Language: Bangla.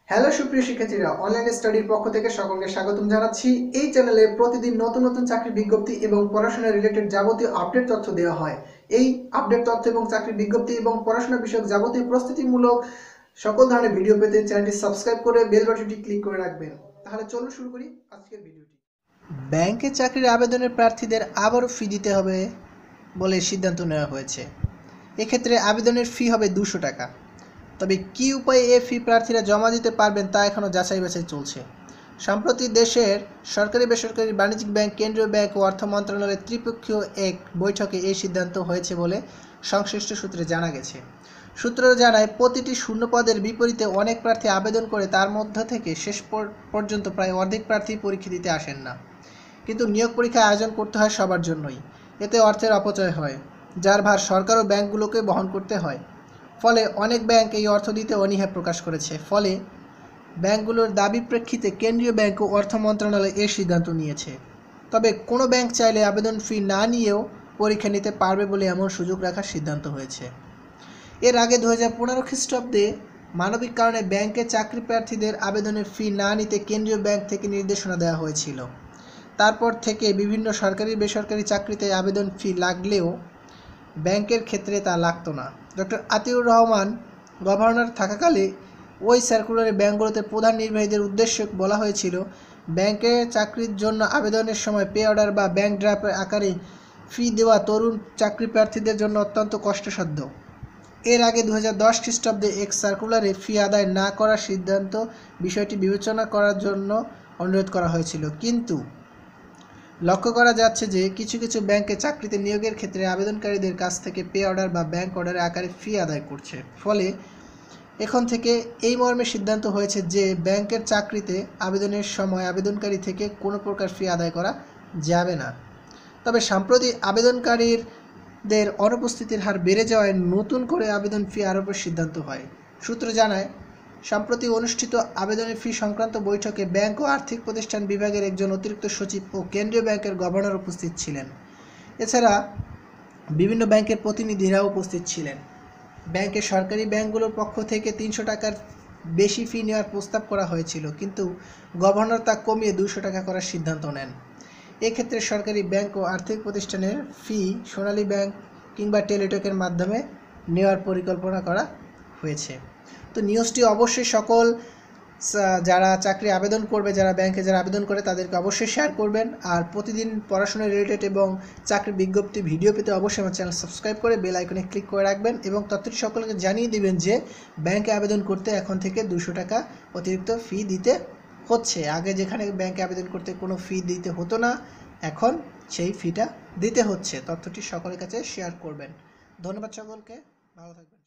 হ্যালো সুপ্রিয় শিক্ষার্থীরা, অনলাইন স্টাডির পক্ষ থেকে সকলকে স্বাগতম জানাচ্ছি। এই চ্যানেলে প্রতিদিন নতুন নতুন চাকরির বিজ্ঞপ্তি এবং পড়াশোনা রিলেটেড যাবতীয় আপডেট তথ্য দেওয়া হয়। এই আপডেট তথ্য এবং চাকরির বিজ্ঞপ্তি এবং পড়াশোনা বিষয়ক যাবতীয় প্রস্তুতিমূলক সকল ধরনের ভিডিও পেতে চ্যানেলটি সাবস্ক্রাইব করে বেল বাটনটি ক্লিক করে রাখবেন। তাহলে চলুন শুরু করি আজকের ভিডিওটি। ব্যাংকে চাকরির আবেদনের প্রার্থীদের আবারও ফি দিতে হবে বলে সিদ্ধান্ত নেওয়া হয়েছে। এক্ষেত্রে আবেদনের ফি হবে 200 টাকা। তবে কী উপায়ে এ ফি প্রার্থীরা জমা দিতে পারবেন তা এখনও যাচাই বাছাই চলছে। সম্প্রতি দেশের সরকারি বেসরকারি বাণিজ্যিক ব্যাংক, কেন্দ্রীয় ব্যাংক ও অর্থ মন্ত্রণালয়ের ত্রিপক্ষীয় এক বৈঠকে এই সিদ্ধান্ত হয়েছে বলে সংশ্লিষ্ট সূত্রে জানা গেছে। সূত্ররা জানায়, প্রতিটি শূন্য পদের বিপরীতে অনেক প্রার্থী আবেদন করে তার মধ্য থেকে শেষ পর্যন্ত প্রায় অর্ধেক প্রার্থী পরীক্ষা দিতে আসেন না। কিন্তু নিয়োগ পরীক্ষা আয়োজন করতে হয় সবার জন্যই। এতে অর্থের অপচয় হয়, যার ভার সরকার ও ব্যাংকগুলোকে বহন করতে হয়। ফলে অনেক ব্যাংক এই অর্থ দিতে অনীহা প্রকাশ করেছে। ফলে ব্যাংকগুলোর দাবি প্রেক্ষিতে কেন্দ্রীয় ব্যাংক ও অর্থ মন্ত্রণালয় এই সিদ্ধান্ত নিয়েছে। তবে কোনো ব্যাংক চাইলে আবেদন ফি না নিয়েও পরীক্ষা নিতে পারবে বলে এমন সুযোগ রাখার সিদ্ধান্ত হয়েছে। এর আগে 2015 খ্রিস্টাব্দে মানবিক কারণে ব্যাংকে চাকরি প্রার্থীদের আবেদনের ফি না নিতে কেন্দ্রীয় ব্যাংক থেকে নির্দেশনা দেওয়া হয়েছিল। তারপর থেকে বিভিন্ন সরকারি বেসরকারি চাকরিতে আবেদন ফি লাগলেও ব্যাংকের ক্ষেত্রে তা লাগতো না। ডক্টর আতিউর রহমান গভর্নর থাকাকালে ওই সার্কুলারে ব্যাংকগুলোতে প্রধান নির্বাহীদের উদ্দেশ্যে বলা হয়েছিল, ব্যাংকে চাকরির জন্য আবেদনের সময় পে অর্ডার বা ব্যাংক ড্রাফটের আকারে ফি দেওয়া তরুণ চাকরি প্রার্থীদের জন্য অত্যন্ত কষ্টসাধ্য। এর আগে 2010 খ্রিস্টাব্দে এক সার্কুলারে ফি আদায় না করার সিদ্ধান্ত বিষয়টি বিবেচনা করার জন্য অনুরোধ করা হয়েছিল। কিন্তু লক্ষ্য করা যাচ্ছে যে কিছু কিছু ব্যাংকে চাকরিতে নিয়োগের ক্ষেত্রে আবেদনকারীদের কাছ থেকে পে অর্ডার বা ব্যাংক অর্ডারের আকারে ফি আদায় করছে। ফলে এখন থেকে এই মর্মে সিদ্ধান্ত হয়েছে যে ব্যাংকের চাকরিতে আবেদনের সময় আবেদনকারী থেকে কোনো প্রকার ফি আদায় করা যাবে না। তবে সম্প্রতি আবেদনকারীদের অনুপস্থিতির হার বেড়ে যাওয়ায় নতুন করে আবেদন ফি আরোপের সিদ্ধান্ত হয়। সূত্র জানায়, সম্প্রতি অনুষ্ঠিত আবেদনের ফি সংক্রান্ত বৈঠকে ব্যাংক ও আর্থিক প্রতিষ্ঠান বিভাগের একজন অতিরিক্ত সচিব ও কেন্দ্রীয় ব্যাংকের গভর্নর উপস্থিত ছিলেন। এছাড়া বিভিন্ন ব্যাংকের প্রতিনিধিরাও উপস্থিত ছিলেন। ব্যাংকের সরকারি ব্যাংকগুলোর পক্ষ থেকে 300 টাকার বেশি ফি নেওয়ার প্রস্তাব করা হয়েছিল, কিন্তু গভর্নর তা কমিয়ে 200 টাকা করার সিদ্ধান্ত নেন। এক্ষেত্রে সরকারি ব্যাংক ও আর্থিক প্রতিষ্ঠানের ফি সোনালী ব্যাংক কিংবা টেলিটকের মাধ্যমে নেওয়ার পরিকল্পনা করা হয়েছে। তো নিউজটি অবশ্যই সকল যারা চাকরি আবেদন করবে, যারা ব্যাংকে যারা আবেদন করে তাদেরকে অবশ্যই শেয়ার করবেন। আর প্রতিদিন পড়াশোনা রিলেটেড এবং চাকরির বিজ্ঞপ্তি ভিডিও পেতে অবশ্যই আমার চ্যানেল সাবস্ক্রাইব করে বেল আইকনে ক্লিক করে রাখবেন এবং তথ্যটি সকলকে জানিয়ে দেবেন যে ব্যাংকে আবেদন করতে এখন থেকে 200 টাকা অতিরিক্ত ফি দিতে হচ্ছে। আগে যেখানে ব্যাংকে আবেদন করতে কোনো ফি দিতে হতো না, এখন সেই ফিটা দিতে হচ্ছে। তথ্যটি সকলের কাছে শেয়ার করবেন। ধন্যবাদ সকলকে, ভালো থাকবেন।